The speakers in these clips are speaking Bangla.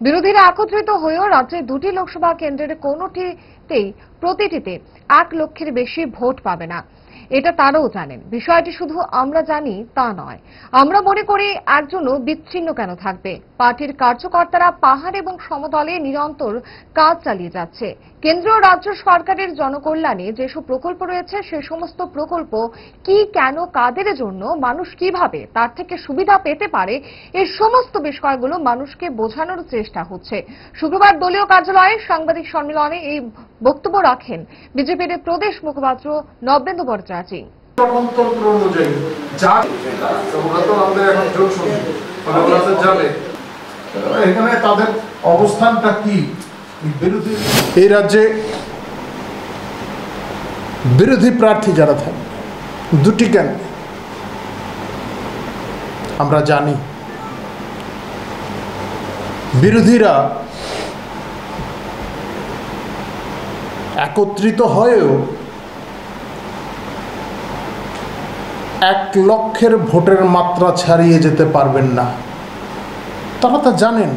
বিরোধীরা একত্রিত হয়েও রাজ্যের দুটি লোকসভা কেন্দ্রের কোনোটিতেই প্রতিটিতে 1 লক্ষের বেশি ভোট পাবে না। এটা তারাও জানেন। বিষয়টি শুধু আমরা জানি তা নয়, আমরা মনে করি একজনও বিচ্ছিন্ন কেন থাকবে। পার্টির কার্যকর্তারা পাহাড় এবং সমতলে নিরন্তর কাজ চালিয়ে যাচ্ছে। কেন্দ্র ও রাজ্য সরকারের জনকল্যাণে যেসব প্রকল্প রয়েছে সে সমস্ত প্রকল্প কি, কেন, কাদের জন্য, মানুষ কিভাবে তার থেকে সুবিধা পেতে পারে, এই সমস্ত বিষয়গুলো মানুষকে বোঝানোর চেষ্টা হচ্ছে। শুক্রবার দলীয় কার্যালয়ে সাংবাদিক সম্মেলনে এই বক্তব্য রাখেন বিজেপির প্রদেশ মুখপাত্র নবেন্দু ভট্টাচার্য। গণতন্ত্র অনুযায়ী যা আমাদের এখন জোট যাবে এখানে তাদের অবস্থানটা কি, বিরোধী এই রাজ্যে বিরোধী প্রার্থী যারা থাকবে দুটি কেন্দ্রে আমরা জানি বিরোধীরা একত্রিত হয়েও 1 লক্ষের ভোটের মাত্রা ছাড়িয়ে যেতে পারবেন না। তারা তা জানেন,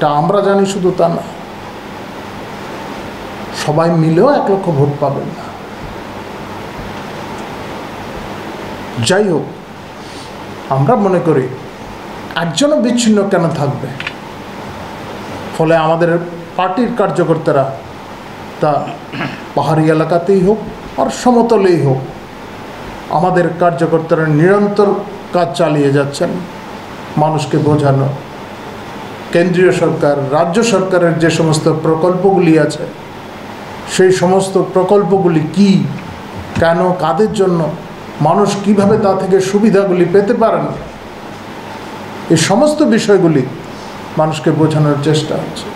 তা আমরা জানি শুধু তা না, সবাই মিলেও 1 লক্ষ ভোট পাবেন না। যাই হোক, আমরা মনে করি একজনও বিচ্ছিন্ন কেন থাকবে। ফলে আমাদের পার্টির কার্যকর্তারা তা পাহাড়ি এলাকাতেই হোক আর সমতলেই হোক, আমাদের কার্যকর্তারা নিরন্তর কাজ চালিয়ে যাচ্ছেন মানুষকে বোঝানো। কেন্দ্রীয় সরকার, রাজ্য সরকারের যে সমস্ত প্রকল্পগুলি আছে সেই সমস্ত প্রকল্পগুলি কি, কেন, কাদের জন্য, মানুষ কিভাবে তা থেকে সুবিধাগুলি পেতে পারেন, এই সমস্ত বিষয়গুলি মানুষকে বোঝানোর চেষ্টা হচ্ছে।